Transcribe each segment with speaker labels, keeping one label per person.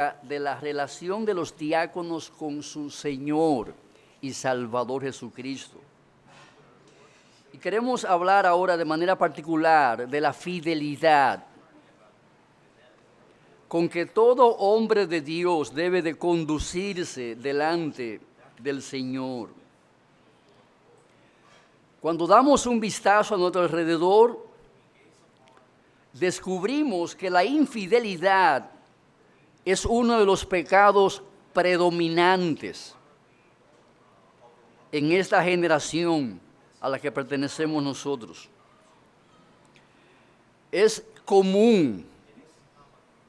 Speaker 1: de la relación de los diáconos con su Señor y Salvador Jesucristo. Y queremos hablar ahora de manera particular de la fidelidad con que todo hombre de Dios debe de conducirse delante del Señor. Cuando damos un vistazo a nuestro alrededor, descubrimos que la infidelidad es uno de los pecados predominantes en esta generación a la que pertenecemos nosotros. Es común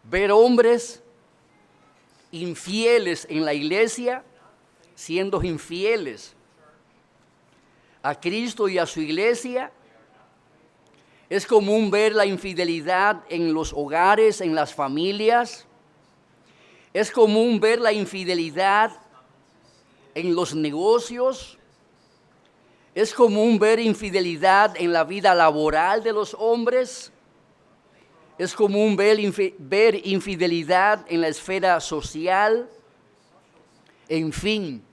Speaker 1: ver hombres infieles en la iglesia, siendo infieles a Cristo y a su iglesia. Es común ver la infidelidad en los hogares, en las familias. Es común ver la infidelidad en los negocios. Es común ver infidelidad en la vida laboral de los hombres. Es común ver infidelidad en la esfera social. En fin,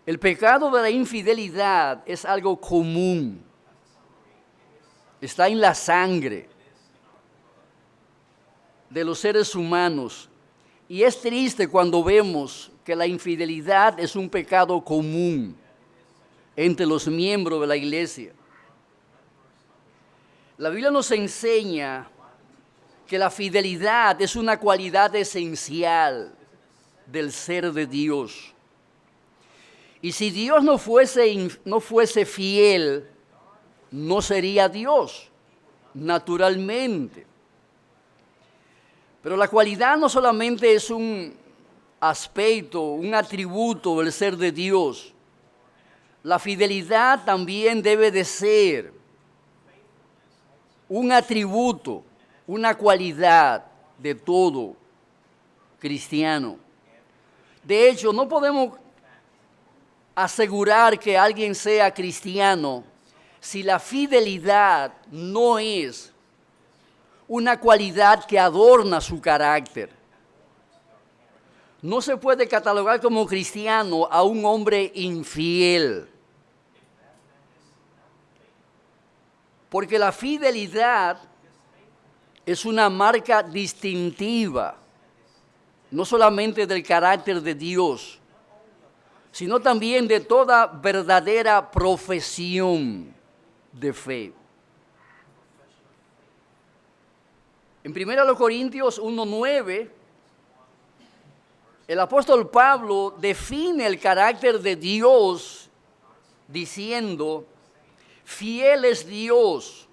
Speaker 1: el pecado de la infidelidad es algo común. Está en la sangre de los seres humanos. Y es triste cuando vemos que la infidelidad es un pecado común entre los miembros de la iglesia. La Biblia nos enseña que la fidelidad es una cualidad esencial del ser de Dios. Y si Dios no fuese fiel, no sería Dios, naturalmente. Pero la cualidad no solamente es un aspecto, un atributo del ser de Dios. La fidelidad también debe de ser un atributo, una cualidad de todo cristiano. De hecho, no podemos asegurar que alguien sea cristiano si la fidelidad no es una cualidad que adorna su carácter. No se puede catalogar como cristiano a un hombre infiel, porque la fidelidad es una marca distintiva, no solamente del carácter de Dios, sino también de toda verdadera profesión de fe. En 1 Corintios 1:9, el apóstol Pablo define el carácter de Dios diciendo: fiel es Dios,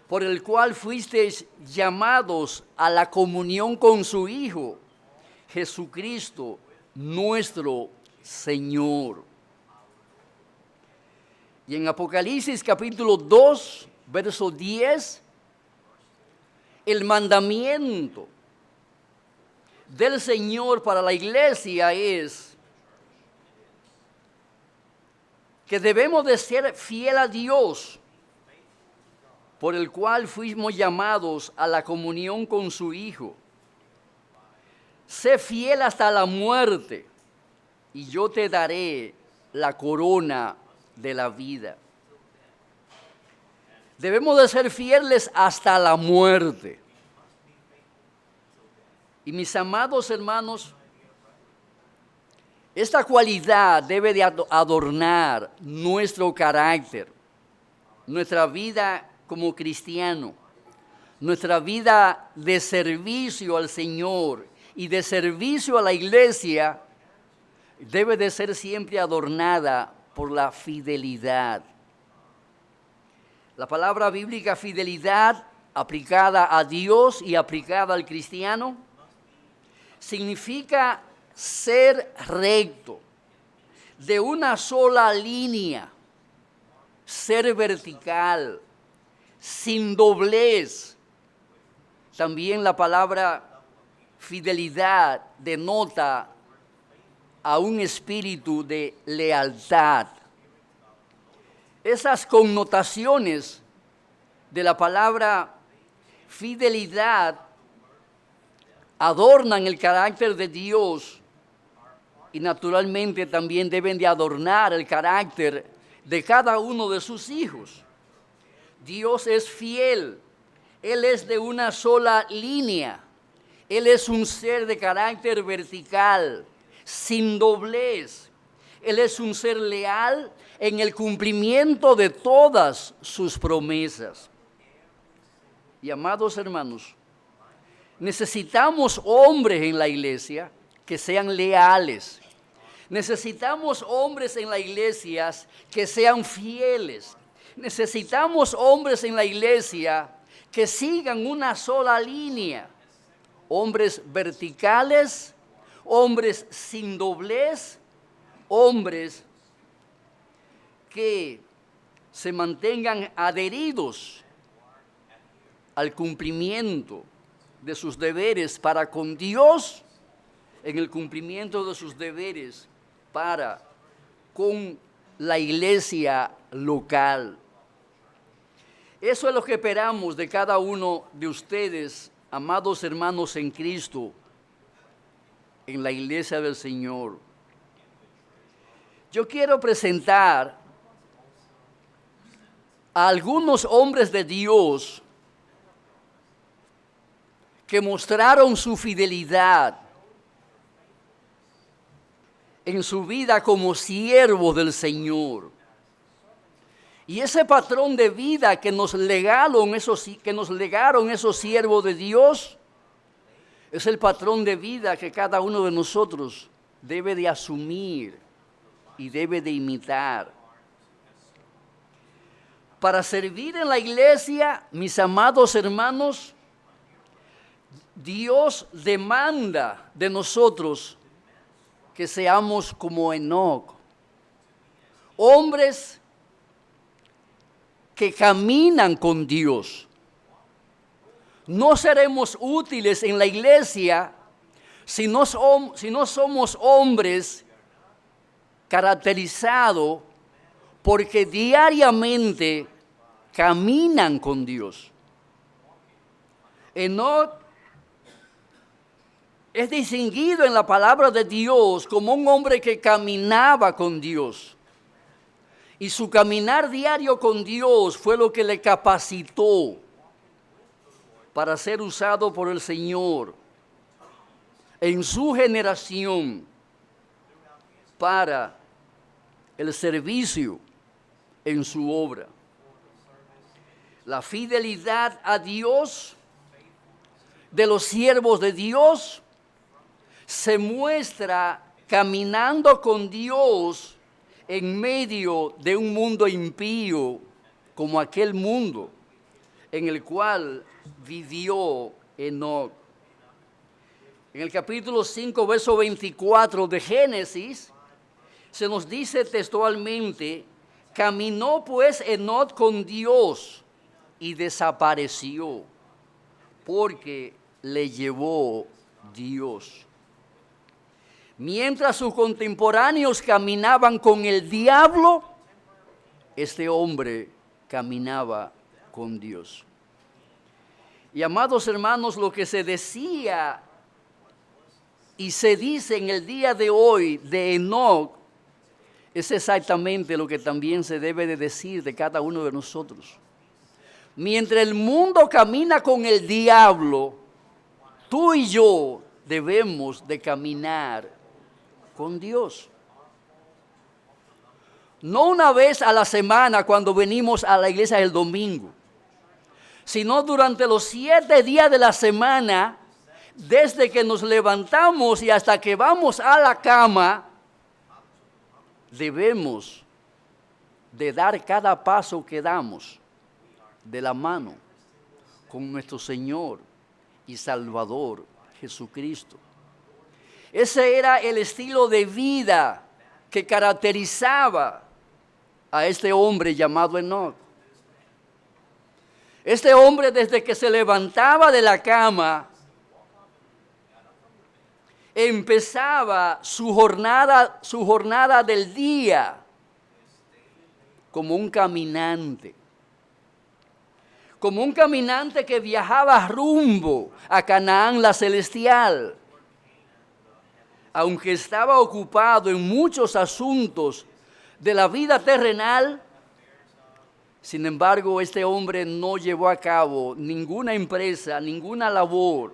Speaker 1: por el cual fuisteis llamados a la comunión con su Hijo, Jesucristo, nuestro Señor. Y en Apocalipsis capítulo 2, verso 10, el mandamiento del Señor para la iglesia es que debemos de ser fiel a Dios, por el cual fuimos llamados a la comunión con su Hijo. Sé fiel hasta la muerte, y yo te daré la corona de la vida. Debemos de ser fieles hasta la muerte. Y mis amados hermanos, esta cualidad debe de adornar nuestro carácter, nuestra vida como cristiano, nuestra vida de servicio al Señor y de servicio a la iglesia, debe de ser siempre adornada por la fidelidad. La palabra bíblica fidelidad, aplicada a Dios y aplicada al cristiano, significa ser recto, de una sola línea, ser vertical, sin doblez. También la palabra fidelidad denota a un espíritu de lealtad. Esas connotaciones de la palabra fidelidad adornan el carácter de Dios y naturalmente también deben de adornar el carácter de cada uno de sus hijos. Dios es fiel, Él es de una sola línea, Él es un ser de carácter vertical, sin doblez. Él es un ser leal en el cumplimiento de todas sus promesas. Y amados hermanos, necesitamos hombres en la iglesia que sean leales. Necesitamos hombres en la iglesia que sean fieles. Necesitamos hombres en la iglesia que sigan una sola línea. Hombres verticales, hombres sin doblez, hombres que se mantengan adheridos al cumplimiento de sus deberes para con Dios, en el cumplimiento de sus deberes para con la iglesia local. Eso es lo que esperamos de cada uno de ustedes, amados hermanos en Cristo, en la iglesia del Señor. Yo quiero presentar a algunos hombres de Dios que mostraron su fidelidad en su vida como siervos del Señor. Y ese patrón de vida que nos legaron esos siervos de Dios, es el patrón de vida que cada uno de nosotros debe de asumir y debe de imitar. Para servir en la iglesia, mis amados hermanos, Dios demanda de nosotros que seamos como Enoc, hombres que caminan con Dios. No seremos útiles en la iglesia si no somos hombres caracterizados porque diariamente caminan con Dios. Enoc es distinguido en la palabra de Dios como un hombre que caminaba con Dios. Y su caminar diario con Dios fue lo que le capacitó para ser usado por el Señor en su generación para el servicio en su obra. La fidelidad a Dios de los siervos de Dios se muestra caminando con Dios en medio de un mundo impío como aquel mundo en el cual vivió Enoc. En el capítulo 5, verso 24 de Génesis, se nos dice textualmente: caminó pues Enoc con Dios y desapareció, porque le llevó Dios. Mientras sus contemporáneos caminaban con el diablo, este hombre caminaba con Dios. Y amados hermanos, lo que se decía y se dice en el día de hoy de Enoc es exactamente lo que también se debe de decir de cada uno de nosotros. Mientras el mundo camina con el diablo, tú y yo debemos de caminar con Dios. No una vez a la semana cuando venimos a la iglesia el domingo, sino durante los 7 días de la semana, desde que nos levantamos y hasta que vamos a la cama, debemos de dar cada paso que damos de la mano con nuestro Señor y Salvador Jesucristo. Ese era el estilo de vida que caracterizaba a este hombre llamado Enoc. Este hombre, desde que se levantaba de la cama, empezaba su jornada del día como un caminante. como un caminante que viajaba rumbo a Canaán la celestial. Aunque estaba ocupado en muchos asuntos de la vida terrenal, sin embargo, este hombre no llevó a cabo ninguna empresa, ninguna labor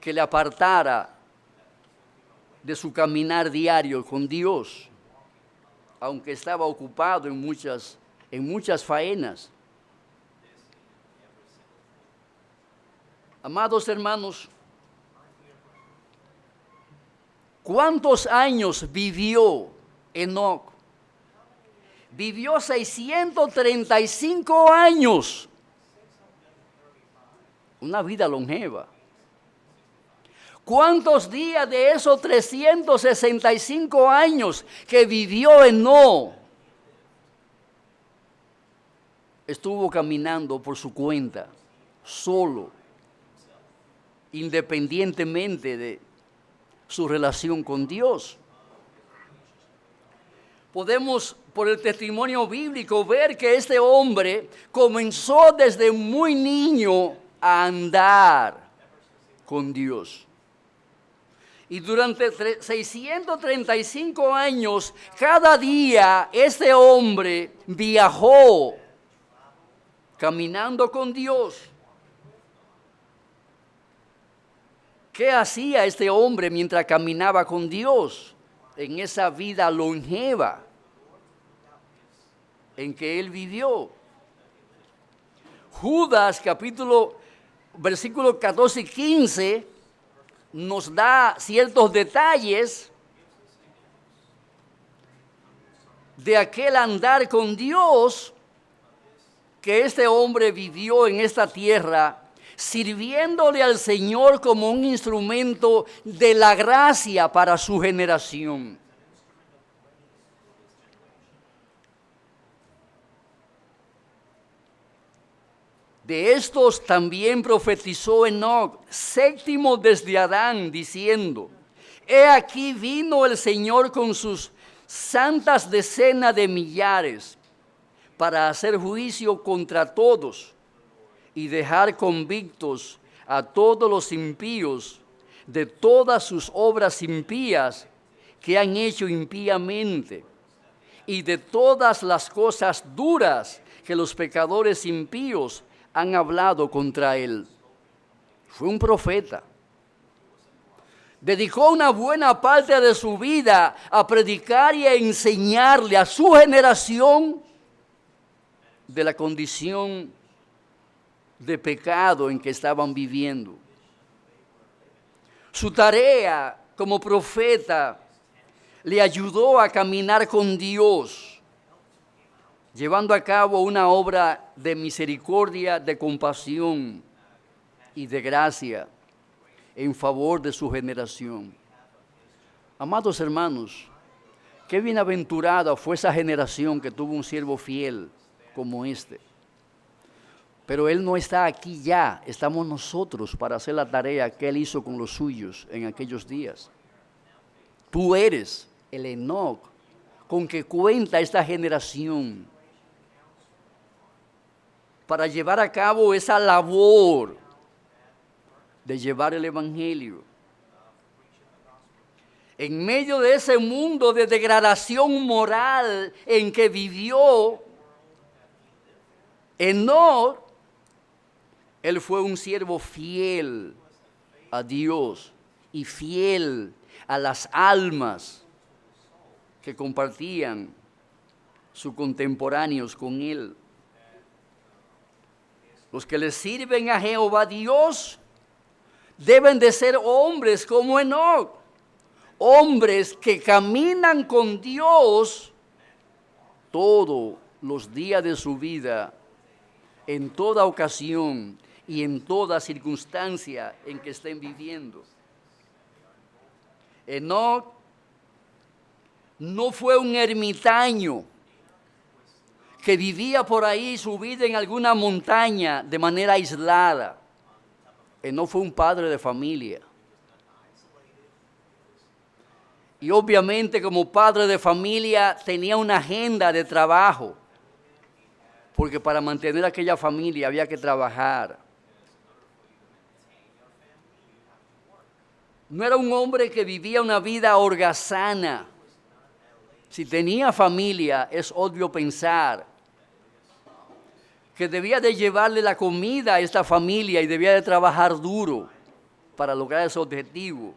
Speaker 1: que le apartara de su caminar diario con Dios, aunque estaba ocupado en muchas faenas. Amados hermanos, ¿cuántos años vivió Enoc? Vivió 635 años. Una vida longeva. ¿Cuántos días de esos 365 años que vivió Enoc estuvo caminando por su cuenta, solo, independientemente de su relación con Dios? Podemos, por el testimonio bíblico, ver que este hombre comenzó desde muy niño a andar con Dios. Y durante 635 años, cada día este hombre viajó caminando con Dios. ¿Qué hacía este hombre mientras caminaba con Dios en esa vida longeva en que él vivió? Judas, versículos 14 y 15, nos da ciertos detalles de aquel andar con Dios que este hombre vivió en esta tierra, sirviéndole al Señor como un instrumento de la gracia para su generación. De estos también profetizó Enoc, séptimo desde Adán, diciendo: He aquí vino el Señor con sus santas decenas de millares para hacer juicio contra todos y dejar convictos a todos los impíos de todas sus obras impías que han hecho impíamente y de todas las cosas duras que los pecadores impíos han hablado contra él. Fue un profeta. Dedicó una buena parte de su vida a predicar y a enseñarle a su generación de la condición de pecado en que estaban viviendo. Su tarea como profeta le ayudó a caminar con Dios, llevando a cabo una obra de misericordia, de compasión y de gracia en favor de su generación. Amados hermanos, qué bienaventurada fue esa generación que tuvo un siervo fiel como este. Pero él no está aquí ya, estamos nosotros para hacer la tarea que él hizo con los suyos en aquellos días. Tú eres el Enoc con que cuenta esta generación para llevar a cabo esa labor de llevar el Evangelio. En medio de ese mundo de degradación moral en que vivió Enoc, él fue un siervo fiel a Dios y fiel a las almas que compartían sus contemporáneos con él. Los que le sirven a Jehová Dios deben de ser hombres como Enoc, hombres que caminan con Dios todos los días de su vida, en toda ocasión y en toda circunstancia en que estén viviendo. Enoc no fue un ermitaño que vivía por ahí su vida en alguna montaña de manera aislada. Enoc fue un padre de familia. Y obviamente como padre de familia tenía una agenda de trabajo. porque para mantener aquella familia había que trabajar. No era un hombre que vivía una vida holgazana. Si tenía familia, es obvio pensar que debía de llevarle la comida a esta familia y debía de trabajar duro para lograr ese objetivo.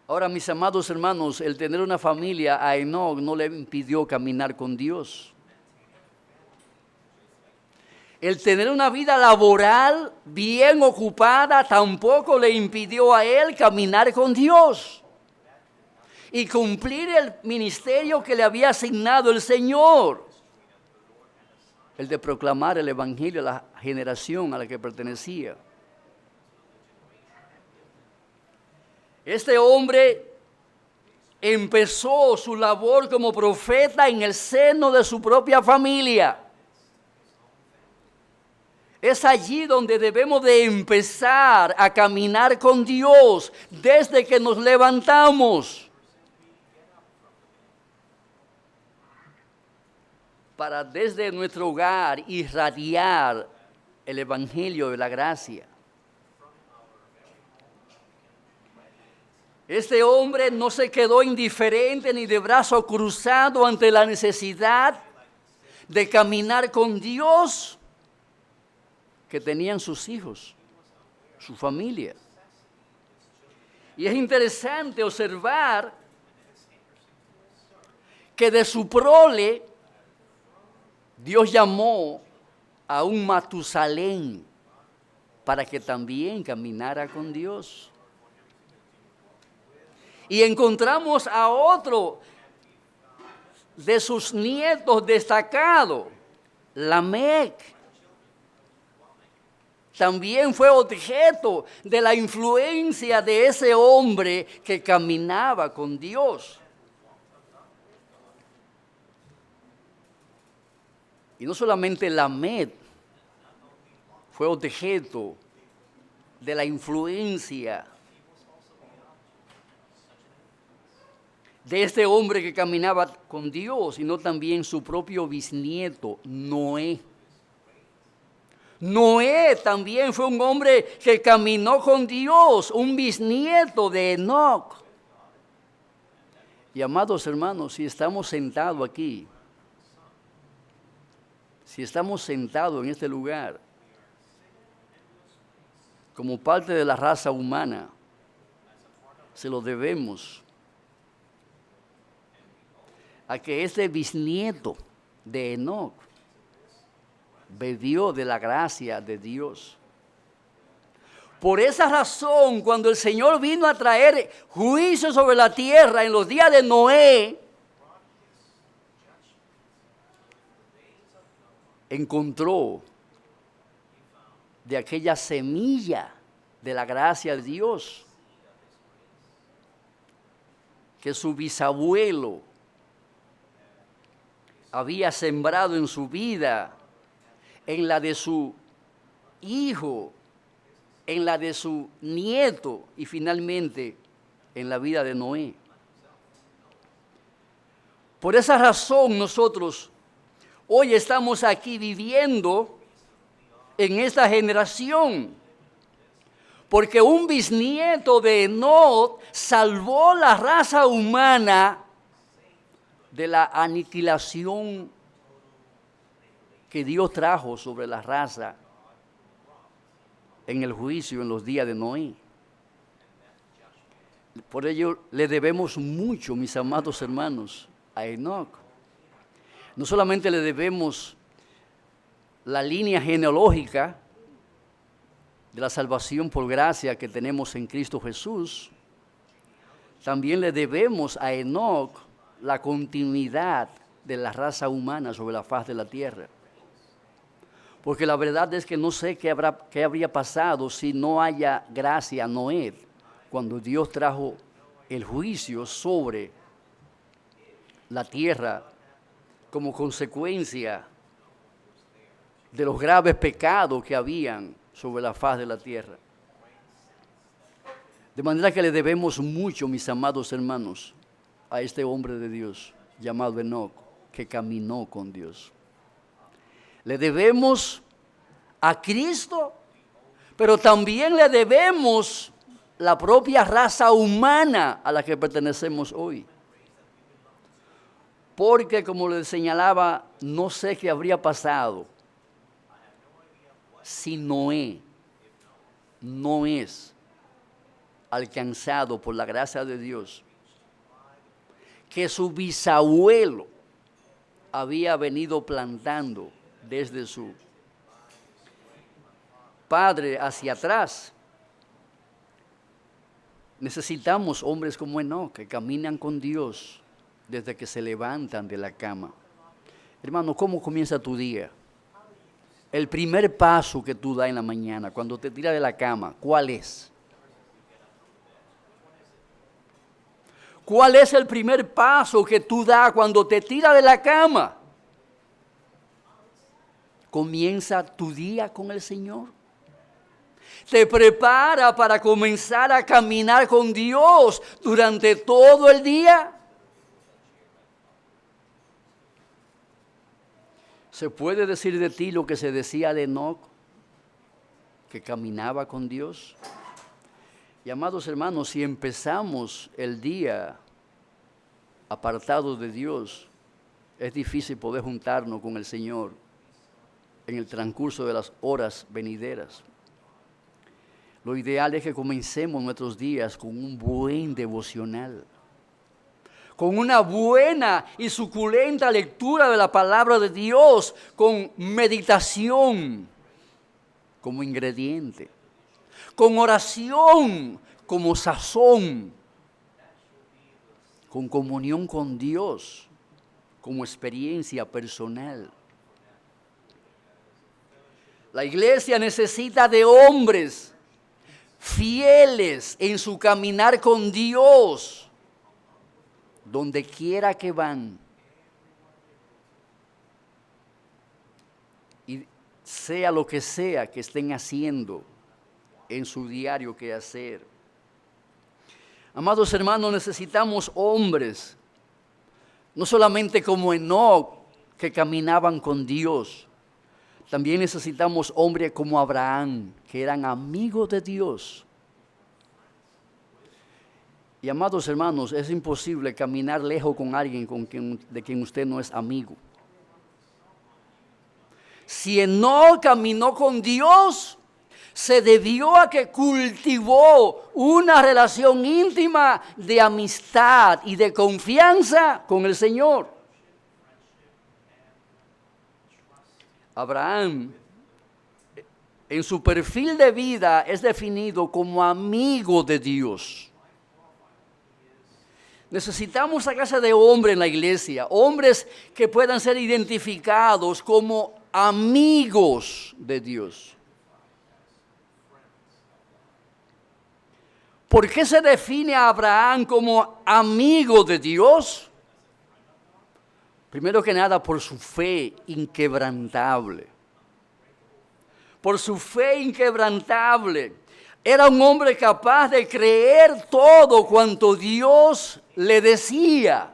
Speaker 1: Ahora, mis amados hermanos, el tener una familia a Enoc no le impidió caminar con Dios. El tener una vida laboral bien ocupada tampoco le impidió a él caminar con Dios y cumplir el ministerio que le había asignado el Señor, el de proclamar el evangelio a la generación a la que pertenecía. Este hombre empezó su labor como profeta en el seno de su propia familia. Es allí donde debemos de empezar a caminar con Dios desde que nos levantamos, para desde nuestro hogar irradiar el evangelio de la gracia. Este hombre no se quedó indiferente ni de brazo cruzado ante la necesidad de caminar con Dios que tenían sus hijos, su familia. Y es interesante observar que de su prole Dios llamó a un Matusalén para que también caminara con Dios. Y encontramos a otro de sus nietos destacado, Lamec. También fue objeto de la influencia de ese hombre que caminaba con Dios. Y no solamente Lamec fue objeto de la influencia de este hombre que caminaba con Dios, sino también su propio bisnieto, Noé. Noé también fue un hombre que caminó con Dios, un bisnieto de Enoc. Y amados hermanos, si estamos sentados aquí, si estamos sentados en este lugar, como parte de la raza humana, se lo debemos a que este bisnieto de Enoc bebió de la gracia de Dios. Por esa razón, cuando el Señor vino a traer juicio sobre la tierra en los días de Noé, encontró de aquella semilla de la gracia de Dios que su bisabuelo había sembrado en su vida, en la de su hijo, en la de su nieto y finalmente en la vida de Noé. Por esa razón nosotros hoy estamos aquí viviendo en esta generación, porque un bisnieto de Enoc salvó la raza humana de la aniquilación que Dios trajo sobre la raza en el juicio en los días de Noé. Por ello le debemos mucho, mis amados hermanos, a Enoc. No solamente le debemos la línea genealógica de la salvación por gracia que tenemos en Cristo Jesús, también le debemos a Enoc la continuidad de la raza humana sobre la faz de la tierra. Porque la verdad es que no sé qué habría pasado si no haya gracia a Noé, cuando Dios trajo el juicio sobre la tierra como consecuencia de los graves pecados que habían sobre la faz de la tierra. De manera que le debemos mucho, mis amados hermanos, a este hombre de Dios llamado Enoc. que caminó con Dios. Le debemos a Cristo, pero también le debemos la propia raza humana a la que pertenecemos hoy. Porque, como les señalaba, no sé qué habría pasado si Noé no es alcanzado por la gracia de Dios, que su bisabuelo había venido plantando desde su padre hacia atrás. Necesitamos hombres como Enoc que caminan con Dios desde que se levantan de la cama. Hermano, ¿cómo comienza tu día? El primer paso que tú das en la mañana, cuando te tiras de la cama, ¿cuál es? ¿Cuál es el primer paso que tú das cuando te tiras de la cama? Comienza tu día con el Señor. Te prepara para comenzar a caminar con Dios durante todo el día. ¿Se puede decir de ti lo que se decía de Enoc, que caminaba con Dios? Y amados hermanos, si empezamos el día apartados de Dios, es difícil poder juntarnos con el Señor en el transcurso de las horas venideras. Lo ideal es que comencemos nuestros días con un buen devocional, con una buena y suculenta lectura de la palabra de Dios, con meditación como ingrediente, con oración como sazón, con comunión con Dios como experiencia personal. La iglesia necesita de hombres fieles en su caminar con Dios, donde quiera que van, y sea lo que sea que estén haciendo en su diario quehacer. Amados hermanos, necesitamos hombres, no solamente como Enoc, que caminaban con Dios. También necesitamos hombres como Abraham, que eran amigos de Dios. Y amados hermanos, es imposible caminar lejos con alguien de quien usted no es amigo. Si Enoc caminó con Dios, se debió a que cultivó una relación íntima de amistad y de confianza con el Señor. Abraham, en su perfil de vida, es definido como amigo de Dios. Necesitamos esa clase de hombre en la iglesia, hombres que puedan ser identificados como amigos de Dios. ¿Por qué se define a Abraham como amigo de Dios? Primero que nada, por su fe inquebrantable. Por su fe inquebrantable. Era un hombre capaz de creer todo cuanto Dios le decía.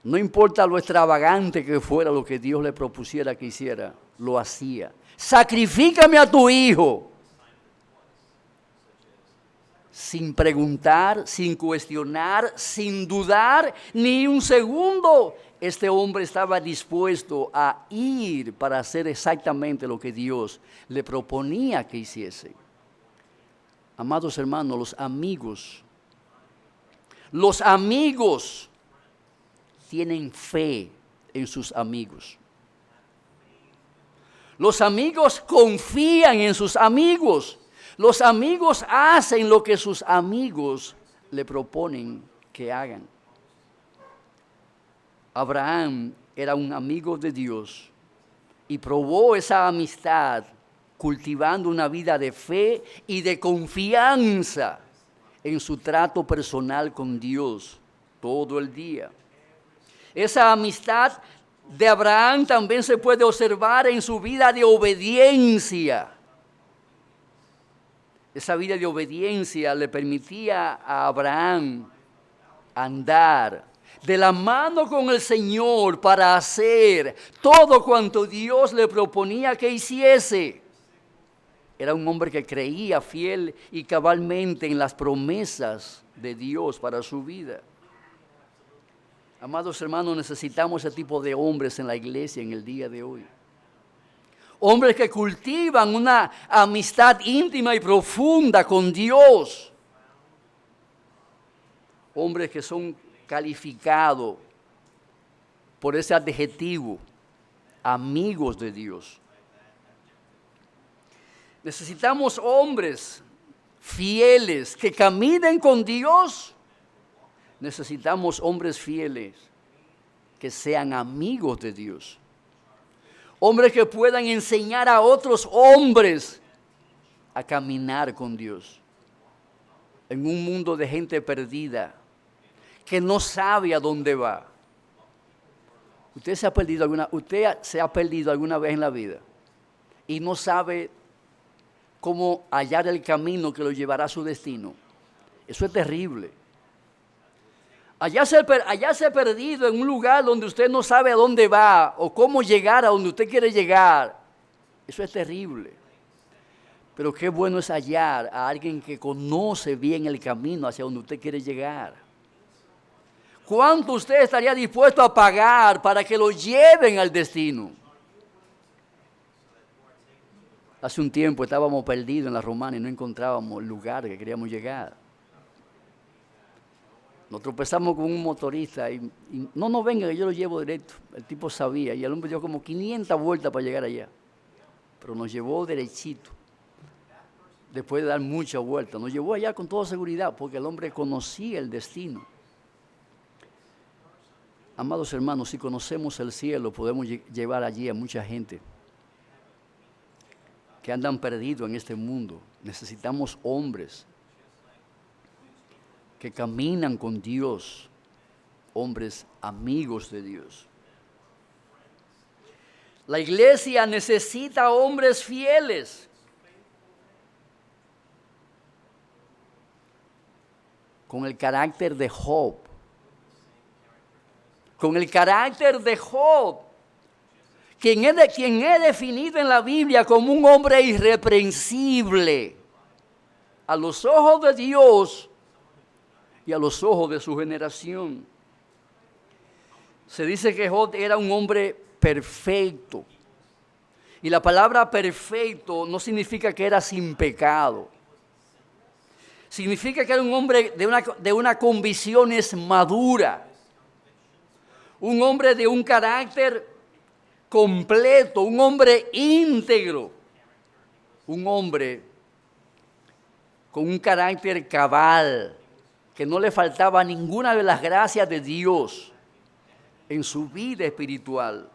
Speaker 1: No importa lo extravagante que fuera lo que Dios le propusiera que hiciera, lo hacía. Sacrifícame a tu hijo. Sin preguntar, sin cuestionar, sin dudar ni un segundo, este hombre estaba dispuesto a ir para hacer exactamente lo que Dios le proponía que hiciese. Amados hermanos, los amigos tienen fe en sus amigos. Los amigos confían en sus amigos. Los amigos hacen lo que sus amigos le proponen que hagan. Abraham era un amigo de Dios y probó esa amistad cultivando una vida de fe y de confianza en su trato personal con Dios todo el día. Esa amistad de Abraham también se puede observar en su vida de obediencia. Esa vida de obediencia le permitía a Abraham andar de la mano con el Señor para hacer todo cuanto Dios le proponía que hiciese. Era un hombre que creía fiel y cabalmente en las promesas de Dios para su vida. Amados hermanos, necesitamos ese tipo de hombres en la iglesia en el día de hoy. Hombres que cultivan una amistad íntima y profunda con Dios. Hombres que son calificados por ese adjetivo, amigos de Dios. Necesitamos hombres fieles que caminen con Dios. Necesitamos hombres fieles que sean amigos de Dios. Hombres que puedan enseñar a otros hombres a caminar con Dios. En un mundo de gente perdida, que no sabe a dónde va. Usted se ha perdido alguna vez en la vida y no sabe cómo hallar el camino que lo llevará a su destino. Eso es terrible. Hallarse perdido en un lugar donde usted no sabe a dónde va o cómo llegar a donde usted quiere llegar. Eso es terrible. Pero qué bueno es hallar a alguien que conoce bien el camino hacia donde usted quiere llegar. ¿Cuánto usted estaría dispuesto a pagar para que lo lleven al destino? Hace un tiempo estábamos perdidos en la Romana y no encontrábamos el lugar que queríamos llegar. Nos tropezamos con un motorista y no venga que yo lo llevo directo. El tipo sabía y el hombre dio como 500 vueltas para llegar allá. Pero nos llevó derechito. Después de dar muchas vueltas, nos llevó allá con toda seguridad porque el hombre conocía el destino. Amados hermanos, si conocemos el cielo, podemos llevar allí a mucha gente que andan perdidos en este mundo. Necesitamos hombres que caminan con Dios, hombres amigos de Dios. La iglesia necesita hombres fieles. Con el carácter de Job. Con el carácter de Job, quien es definido en la Biblia como un hombre irreprensible a los ojos de Dios y a los ojos de su generación. Se dice que Job era un hombre perfecto. Y la palabra perfecto no significa que era sin pecado. Significa que era un hombre de una convicción madura. Un hombre de un carácter completo, un hombre íntegro, un hombre con un carácter cabal, que no le faltaba ninguna de las gracias de Dios en su vida espiritual.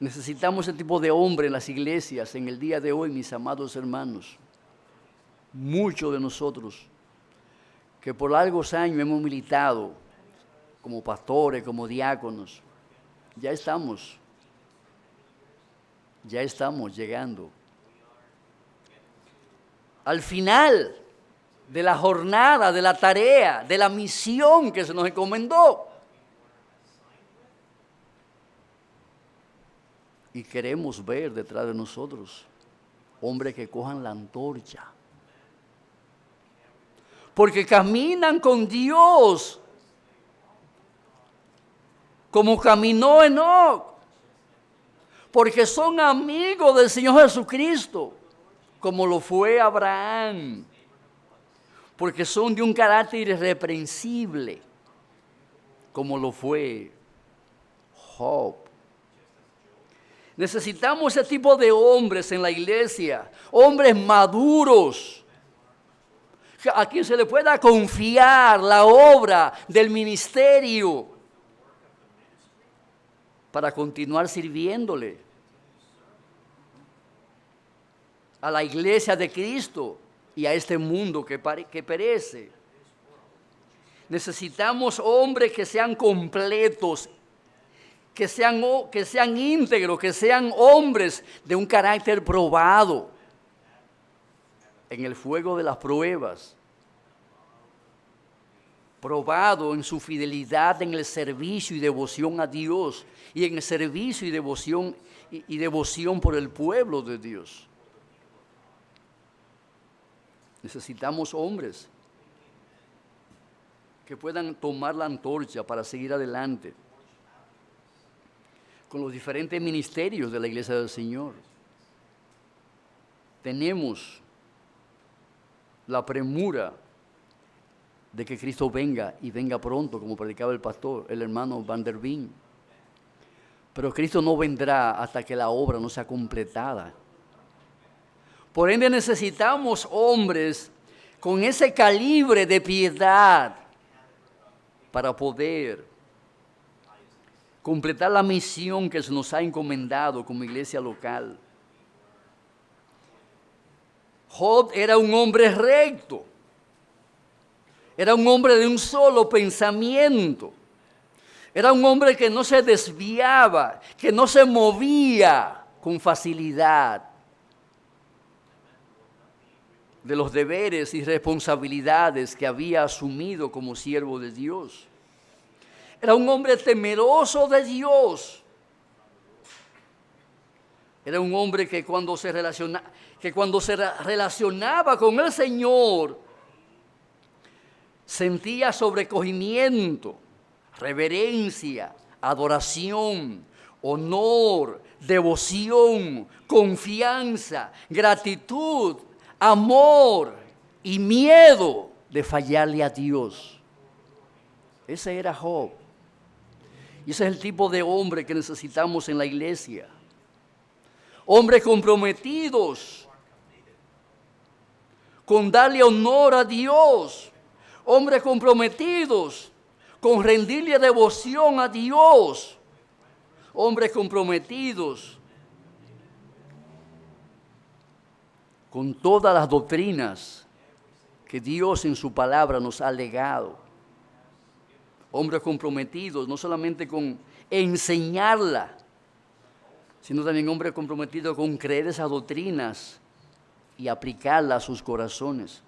Speaker 1: Necesitamos ese tipo de hombre en las iglesias en el día de hoy, mis amados hermanos. Muchos de nosotros que por largos años hemos militado como pastores, como diáconos, ya estamos llegando al final de la jornada, de la tarea, de la misión que se nos encomendó. Y queremos ver detrás de nosotros hombres que cojan la antorcha, porque caminan con Dios como caminó Enoc, porque son amigos del Señor Jesucristo, como lo fue Abraham, porque son de un carácter irreprensible, como lo fue Job. Necesitamos ese tipo de hombres en la iglesia, hombres maduros, a quien se le pueda confiar la obra del ministerio, para continuar sirviéndole a la iglesia de Cristo y a este mundo que perece. Necesitamos hombres que sean completos, que sean íntegros, que sean hombres de un carácter probado en el fuego de las pruebas. probado en su fidelidad en el servicio y devoción a Dios y en el servicio y devoción por el pueblo de Dios. Necesitamos hombres que puedan tomar la antorcha para seguir adelante con los diferentes ministerios de la Iglesia del Señor. Tenemos la premura de que Cristo venga y venga pronto, como predicaba el pastor, el hermano Van der Been. Pero Cristo no vendrá hasta que la obra no sea completada. Por ende necesitamos hombres con ese calibre de piedad para poder completar la misión que se nos ha encomendado como iglesia local. Job era un hombre recto, era un hombre de un solo pensamiento, era un hombre que no se desviaba, que no se movía con facilidad de los deberes y responsabilidades que había asumido como siervo de Dios. Era un hombre temeroso de Dios. Era un hombre que cuando se relacionaba con el Señor, sentía sobrecogimiento, reverencia, adoración, honor, devoción, confianza, gratitud, amor y miedo de fallarle a Dios. Ese era Job. Y ese es el tipo de hombre que necesitamos en la iglesia. Hombres comprometidos con darle honor a Dios. Hombres comprometidos con rendirle devoción a Dios. Hombres comprometidos con todas las doctrinas que Dios en su palabra nos ha legado. Hombres comprometidos no solamente con enseñarla, sino también hombres comprometidos con creer esas doctrinas y aplicarlas a sus corazones.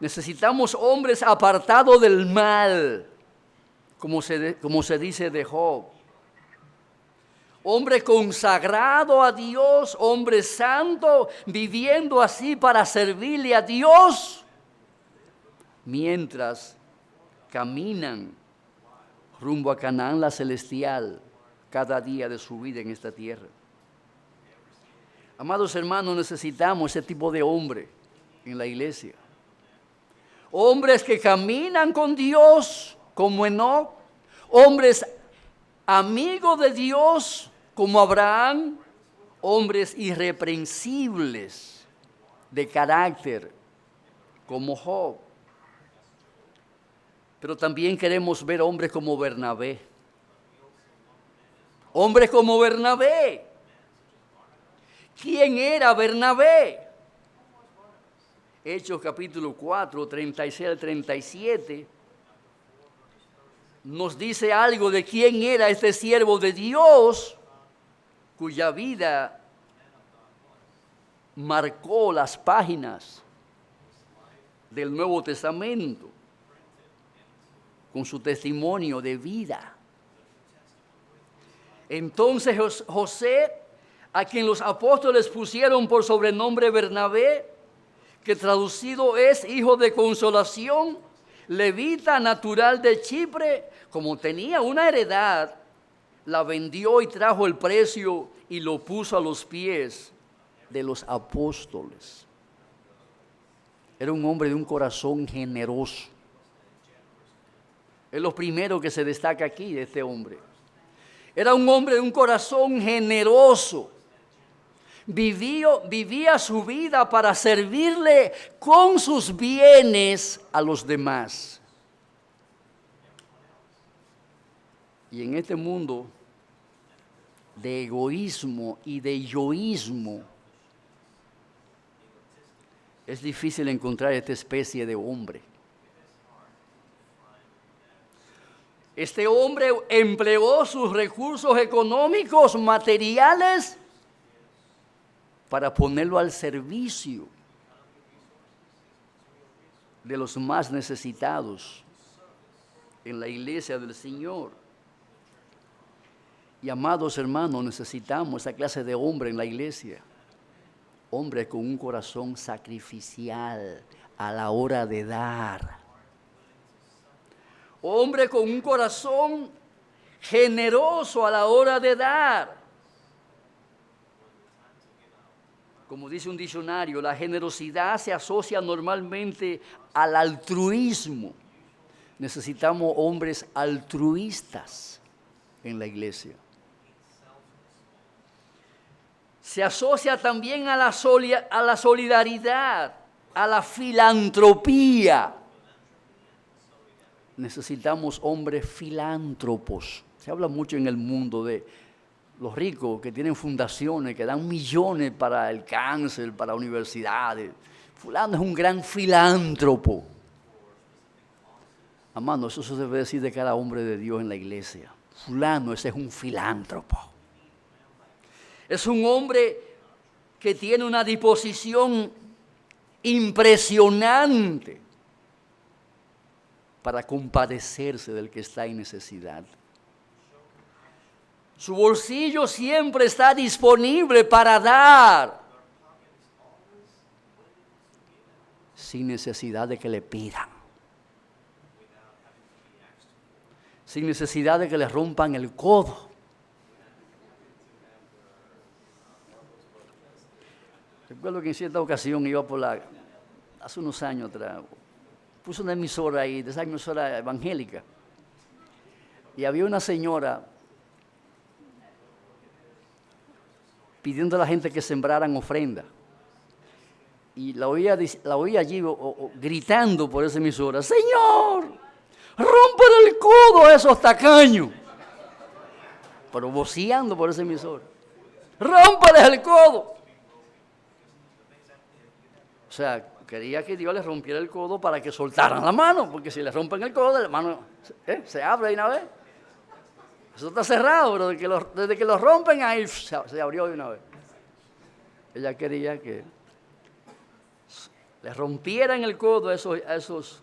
Speaker 1: Necesitamos hombres apartados del mal, como se dice de Job. Hombre consagrado a Dios, hombre santo, viviendo así para servirle a Dios, mientras caminan rumbo a Canaán la celestial cada día de su vida en esta tierra. Amados hermanos, necesitamos ese tipo de hombre en la iglesia. Hombres que caminan con Dios como Enoc, hombres amigos de Dios como Abraham, hombres irreprensibles de carácter como Job. Pero también queremos ver hombres como Bernabé. Hombres como Bernabé. ¿Quién era Bernabé? Hechos capítulo 4, 36 al 37. Nos dice algo de quién era este siervo de Dios, cuya vida marcó las páginas del Nuevo Testamento con su testimonio de vida. Entonces José, a quien los apóstoles pusieron por sobrenombre Bernabé, que traducido es hijo de consolación, levita natural de Chipre, como tenía una heredad, la vendió y trajo el precio y lo puso a los pies de los apóstoles. Era un hombre de un corazón generoso. Es lo primero que se destaca aquí de este hombre. Era un hombre de un corazón generoso. Vivía su vida para servirle con sus bienes a los demás. Y en este mundo de egoísmo y de yoísmo, es difícil encontrar esta especie de hombre. Este hombre empleó sus recursos económicos, materiales, para ponerlo al servicio de los más necesitados en la iglesia del Señor. Y amados hermanos, necesitamos esa clase de hombre en la iglesia. Hombre con un corazón sacrificial a la hora de dar. Hombre con un corazón generoso a la hora de dar. Como dice un diccionario, la generosidad se asocia normalmente al altruismo. Necesitamos hombres altruistas en la iglesia. Se asocia también a la solidaridad, a la filantropía. Necesitamos hombres filántropos. Se habla mucho en el mundo de los ricos que tienen fundaciones, que dan millones para el cáncer, para universidades. Fulano es un gran filántropo. Amado, eso se debe decir de cada hombre de Dios en la iglesia. Fulano, ese es un filántropo. Es un hombre que tiene una disposición impresionante para compadecerse del que está en necesidad. Su bolsillo siempre está disponible para dar, sin necesidad de que le pidan, sin necesidad de que le rompan el codo. Recuerdo que en cierta ocasión iba hace unos años atrás, puse una emisora ahí, de esa emisora evangélica, y había una señora pidiendo a la gente que sembraran ofrenda. Y la oía allí gritando por esa emisora: Señor, rómpele el codo a esos tacaños. Pero voceando por esa emisora: rómpele el codo. O sea, quería que Dios les rompiera el codo para que soltaran la mano, porque si le rompen el codo, la mano se abre de una vez. Eso está cerrado, pero desde que lo rompen ahí se abrió de una vez. Ella quería que le rompieran el codo a esos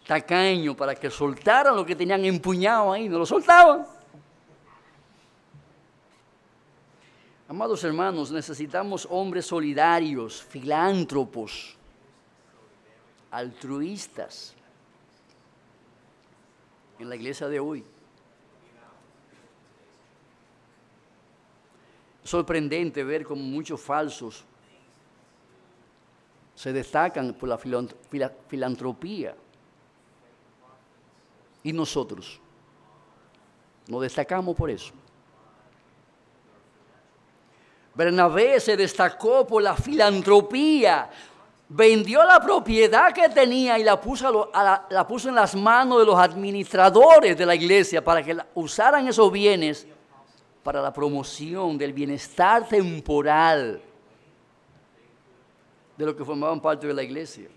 Speaker 1: tacaños para que soltaran lo que tenían empuñado ahí, no lo soltaban. Amados hermanos, necesitamos hombres solidarios, filántropos, altruistas en la iglesia de hoy. Es sorprendente ver cómo muchos falsos se destacan por la filantropía. Y nosotros nos destacamos por eso. Bernabé se destacó por la filantropía. Vendió la propiedad que tenía y la puso en las manos de los administradores de la iglesia para que usaran esos bienes para la promoción del bienestar temporal de los que formaban parte de la iglesia.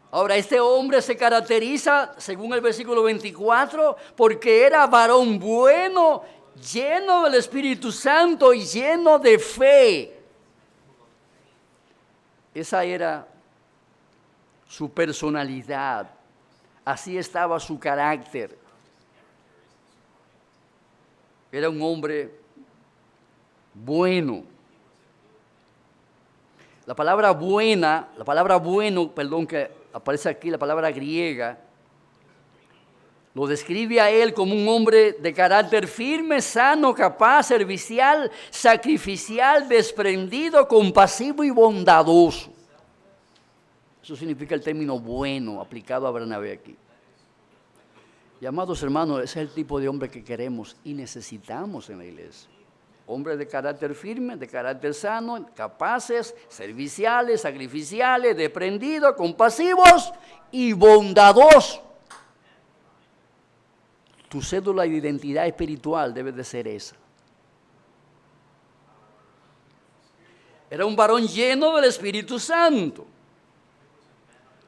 Speaker 1: Ahora, este hombre se caracteriza, según el versículo 24, porque era varón bueno, lleno del Espíritu Santo y lleno de fe. Esa era su personalidad, así estaba su carácter. Era un hombre bueno. La palabra bueno, que aparece aquí, la palabra griega, lo describe a él como un hombre de carácter firme, sano, capaz, servicial, sacrificial, desprendido, compasivo y bondadoso. Eso significa el término bueno aplicado a Bernabé aquí. Y amados hermanos, ese es el tipo de hombre que queremos y necesitamos en la iglesia. Hombres de carácter firme, de carácter sano, capaces, serviciales, sacrificiales, desprendidos, compasivos y bondadosos. Tu cédula de identidad espiritual debe de ser esa. Era un varón lleno del Espíritu Santo.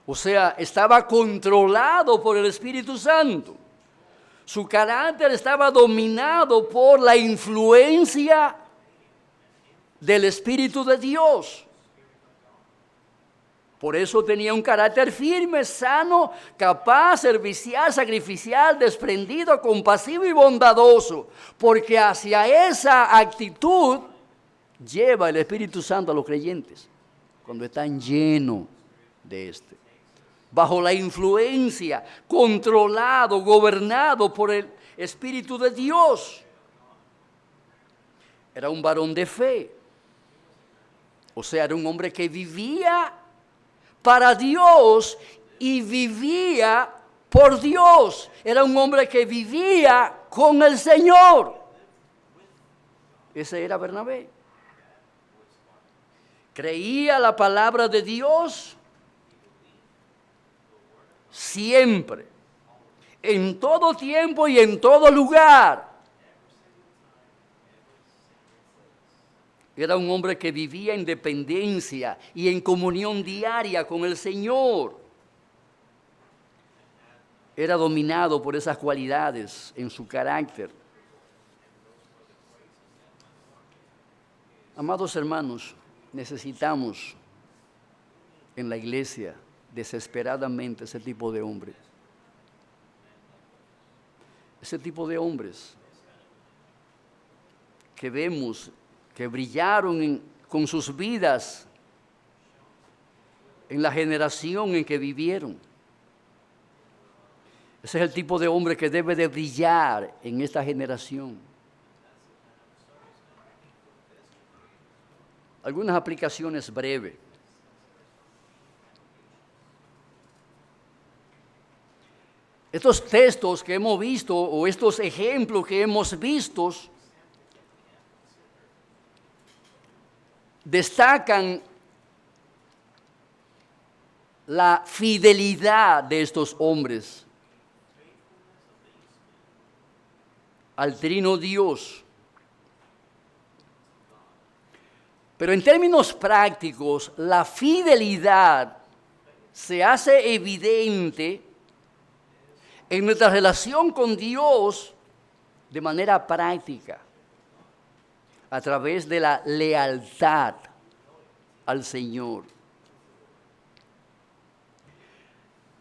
Speaker 1: O sea, estaba controlado por el Espíritu Santo. Su carácter estaba dominado por la influencia del Espíritu de Dios. Por eso tenía un carácter firme, sano, capaz, servicial, sacrificial, desprendido, compasivo y bondadoso. Porque hacia esa actitud lleva el Espíritu Santo a los creyentes, cuando están llenos de este. Bajo la influencia, controlado, gobernado por el Espíritu de Dios. Era un varón de fe. O sea, era un hombre que vivía para Dios y vivía por Dios. Era un hombre que vivía con el Señor. Ese era Bernabé. Creía la palabra de Dios siempre, en todo tiempo y en todo lugar. Era un hombre que vivía en dependencia y en comunión diaria con el Señor. Era dominado por esas cualidades en su carácter. Amados hermanos, necesitamos en la iglesia desesperadamente ese tipo de hombres. Ese tipo de hombres que vemos que brillaron con sus vidas en la generación en que vivieron. Ese es el tipo de hombre que debe de brillar en esta generación. Algunas aplicaciones breves. Estos textos que hemos visto o estos ejemplos que hemos visto destacan la fidelidad de estos hombres al Trino Dios. Pero en términos prácticos, la fidelidad se hace evidente en nuestra relación con Dios de manera práctica, a través de la lealtad al Señor.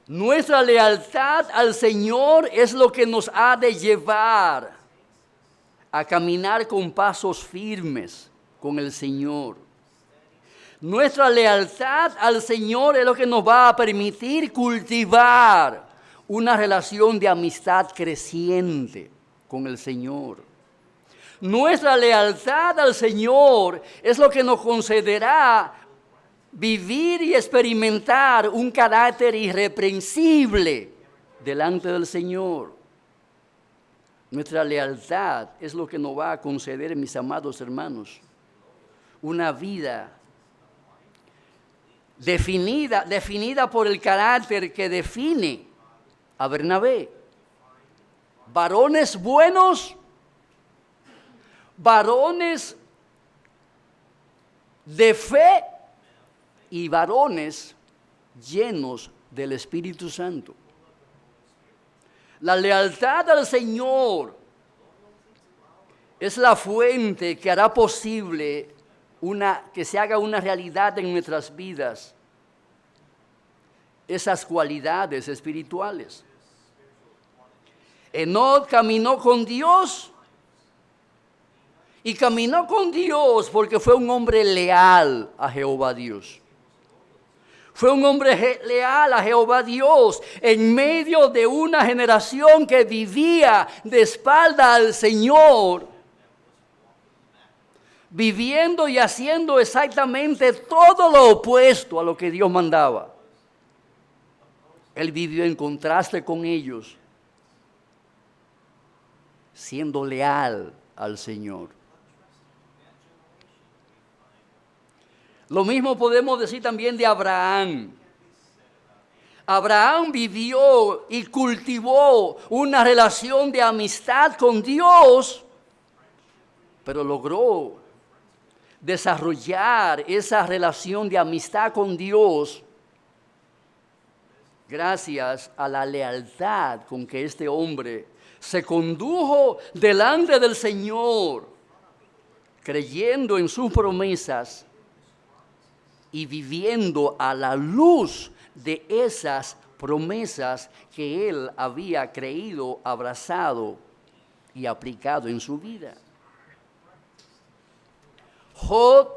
Speaker 1: Nuestra lealtad al Señor es lo que nos ha de llevar a caminar con pasos firmes con el Señor. Nuestra lealtad al Señor es lo que nos va a permitir cultivar una relación de amistad creciente con el Señor. Nuestra lealtad al Señor es lo que nos concederá vivir y experimentar un carácter irreprensible delante del Señor. Nuestra lealtad es lo que nos va a conceder, mis amados hermanos, una vida definida por el carácter que define a Bernabé. Varones buenos, varones de fe y varones llenos del Espíritu Santo. La lealtad al Señor es la fuente que hará posible que se haga una realidad en nuestras vidas esas cualidades espirituales. Enoc caminó con Dios y caminó con Dios porque fue un hombre leal a Jehová Dios. Fue un hombre leal a Jehová Dios en medio de una generación que vivía de espalda al Señor, viviendo y haciendo exactamente todo lo opuesto a lo que Dios mandaba. Él vivió en contraste con ellos, siendo leal al Señor. Lo mismo podemos decir también de Abraham. Abraham vivió y cultivó una relación de amistad con Dios, pero logró desarrollar esa relación de amistad con Dios gracias a la lealtad con que este hombre se condujo delante del Señor, creyendo en sus promesas y viviendo a la luz de esas promesas que él había creído, abrazado y aplicado en su vida. Job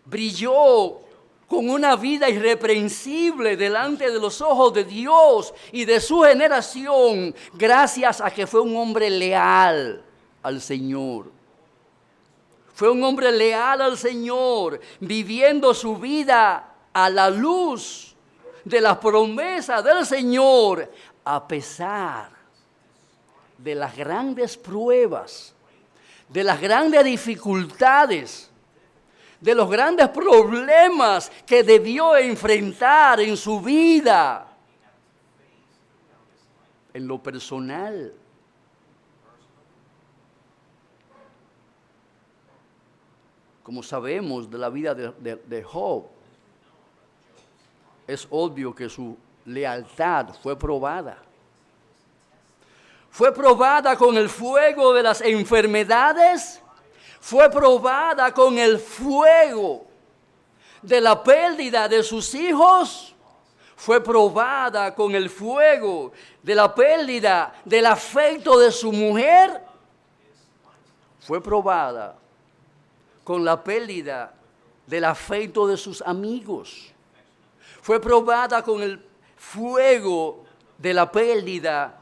Speaker 1: brilló con una vida irreprensible delante de los ojos de Dios y de su generación, gracias a que fue un hombre leal al Señor. Fue un hombre leal al Señor, viviendo su vida a la luz de las promesas del Señor, a pesar de las grandes pruebas, de las grandes dificultades, de los grandes problemas que debió enfrentar en su vida, en lo personal. Como sabemos de la vida de Job, es obvio que su lealtad fue probada. Fue probada con el fuego de las enfermedades, fue probada con el fuego de la pérdida de sus hijos, fue probada con el fuego de la pérdida del afecto de su mujer, fue probada con la pérdida del afecto de sus amigos. Fue probada con el fuego de la pérdida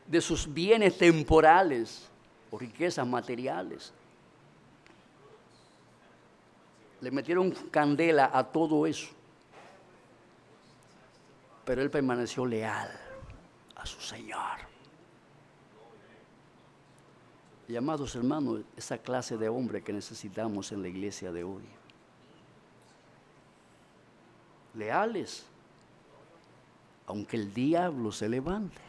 Speaker 1: de sus bienes temporales o riquezas materiales. Le metieron candela a todo eso. Pero él permaneció leal a su Señor. Y amados hermanos, esa clase de hombre que necesitamos en la iglesia de hoy. Leales, aunque el diablo se levante.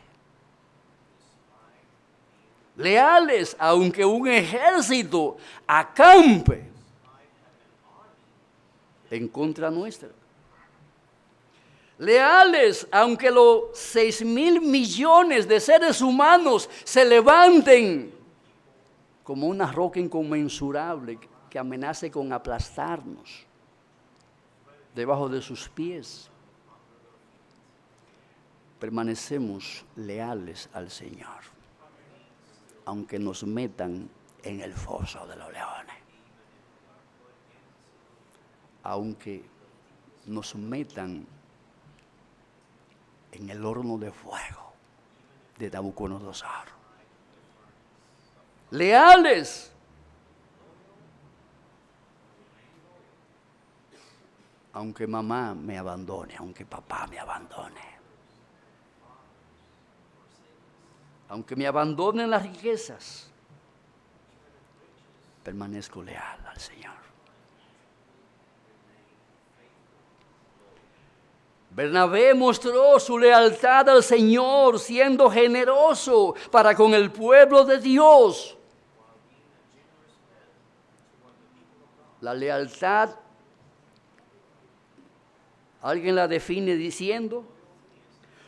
Speaker 1: Leales, aunque un ejército acampe en contra nuestra. Leales, aunque los 6,000 millones de seres humanos se levanten como una roca inconmensurable que amenace con aplastarnos debajo de sus pies. Permanecemos leales al Señor, aunque nos metan en el foso de los leones, aunque nos metan en el horno de fuego de Nabucodonosor. Leales, aunque mamá me abandone, aunque papá me abandone, aunque me abandonen las riquezas, permanezco leal al Señor. Bernabé mostró su lealtad al Señor, siendo generoso para con el pueblo de Dios. La lealtad, alguien la define diciendo,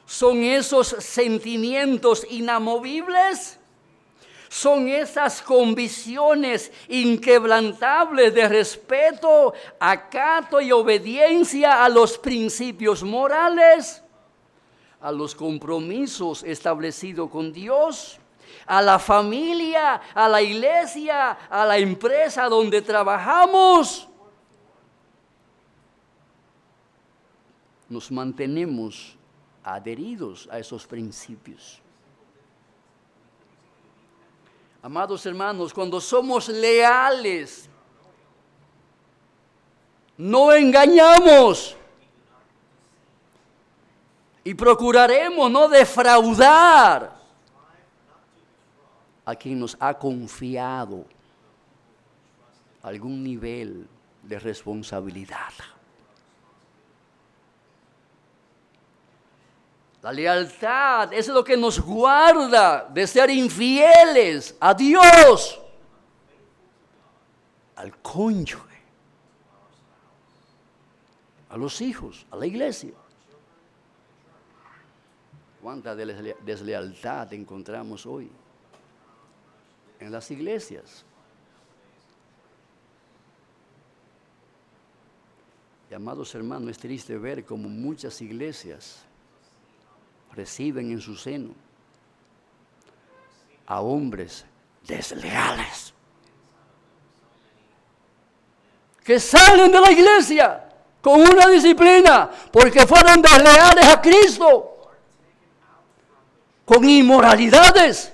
Speaker 1: son esos sentimientos inamovibles, son esas convicciones inquebrantables de respeto, acato y obediencia a los principios morales, a los compromisos establecidos con Dios, a la familia, a la iglesia, a la empresa donde trabajamos. Nos mantenemos adheridos a esos principios. Amados hermanos, cuando somos leales, no engañamos y procuraremos no defraudar a quien nos ha confiado algún nivel de responsabilidad. La lealtad es lo que nos guarda de ser infieles a Dios, al cónyuge, a los hijos, a la iglesia. ¿Cuánta deslealtad encontramos hoy en las iglesias? Y amados hermanos, es triste ver cómo muchas iglesias reciben en su seno a hombres desleales que salen de la iglesia con una disciplina porque fueron desleales a Cristo, con inmoralidades,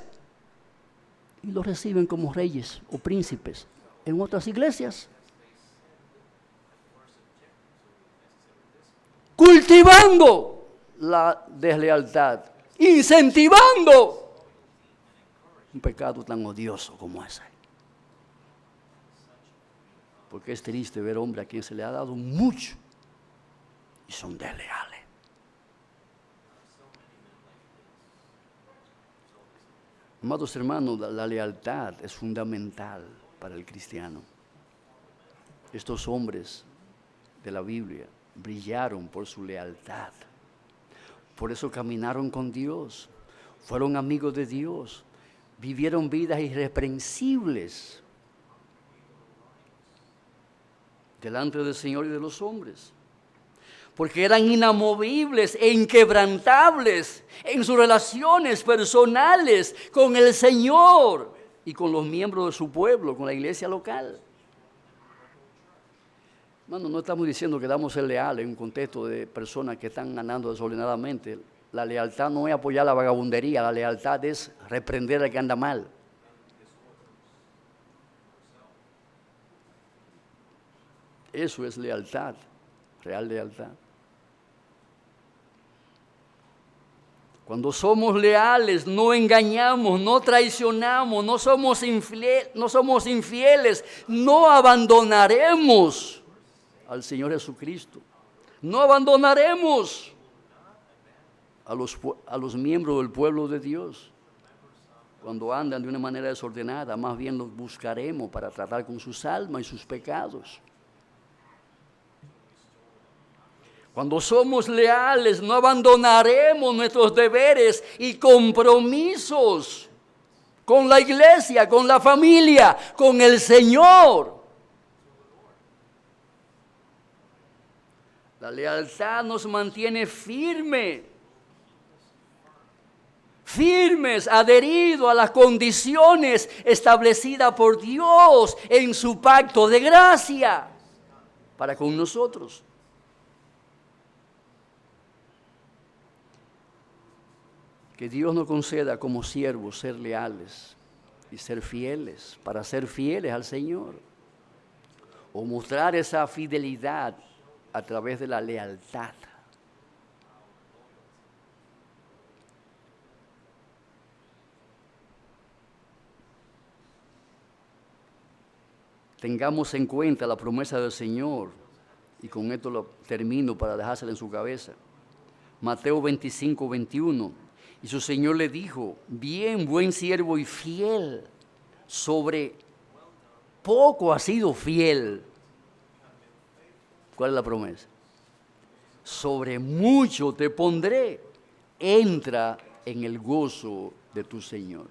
Speaker 1: y los reciben como reyes o príncipes en otras iglesias, cultivando la deslealtad, incentivando un pecado tan odioso como ese. Porque es triste ver hombres a quien se le ha dado mucho y son desleales. Amados hermanos, la lealtad es fundamental para el cristiano. Estos hombres de la Biblia brillaron por su lealtad. Por eso caminaron con Dios, fueron amigos de Dios, vivieron vidas irreprensibles delante del Señor y de los hombres, porque eran inamovibles e inquebrantables en sus relaciones personales con el Señor y con los miembros de su pueblo, con la iglesia local. Hermano, no estamos diciendo que debamos ser leales en un contexto de personas que están ganando desordenadamente. La lealtad no es apoyar la vagabundería, la lealtad es reprender al que anda mal. Eso es lealtad, real lealtad. Cuando somos leales, no engañamos, no traicionamos, no somos infieles, no abandonaremos al Señor Jesucristo. No abandonaremos a los miembros del pueblo de Dios cuando andan de una manera desordenada. Más bien los buscaremos para tratar con sus almas y sus pecados. Cuando somos leales, no abandonaremos nuestros deberes y compromisos con la iglesia, con la familia, con el Señor. La lealtad nos mantiene firmes, adheridos a las condiciones establecidas por Dios en su pacto de gracia para con nosotros. Que Dios nos conceda como siervos ser leales y ser fieles, para ser fieles al Señor, o mostrar esa fidelidad a través de la lealtad. Tengamos en cuenta la promesa del Señor, y con esto lo termino para dejársela en su cabeza. Mateo 25, 21. Y su Señor le dijo: bien, buen siervo y fiel, sobre poco has sido fiel. ¿Cuál es la promesa? Sobre mucho te pondré, entra en el gozo de tu Señor.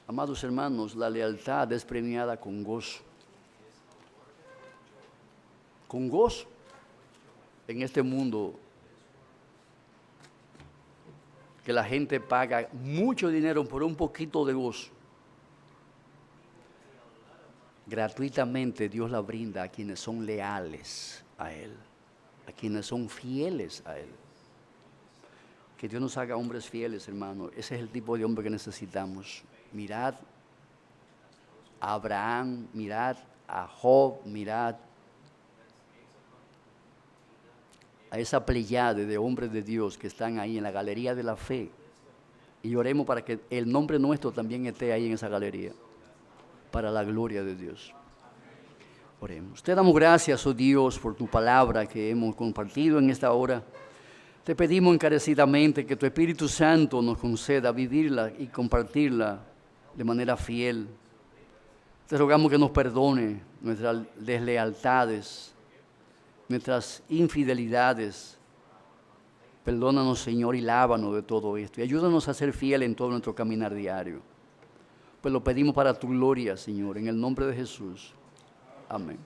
Speaker 1: Amados hermanos, la lealtad es premiada con gozo. Con gozo. En este mundo que la gente paga mucho dinero por un poquito de gozo, gratuitamente Dios la brinda a quienes son leales a Él, a quienes son fieles a Él. Que Dios nos haga hombres fieles, hermano. Ese es el tipo de hombre que necesitamos. Mirad a Abraham, mirad a Job, mirad a esa pleyade de hombres de Dios que están ahí en la galería de la fe, y oremos para que el nombre nuestro también esté ahí en esa galería, para la gloria de Dios. Oremos. Te damos gracias, oh Dios, por tu palabra que hemos compartido en esta hora. Te pedimos encarecidamente que tu Espíritu Santo nos conceda vivirla y compartirla de manera fiel. Te rogamos que nos perdone nuestras deslealtades, nuestras infidelidades. Perdónanos, Señor, y lávanos de todo esto. Y ayúdanos a ser fieles en todo nuestro caminar diario. Pues lo pedimos para tu gloria, Señor, en el nombre de Jesús. Amén.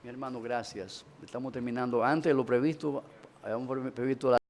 Speaker 1: Mi hermano, gracias. Estamos terminando antes de lo previsto. Habíamos previsto la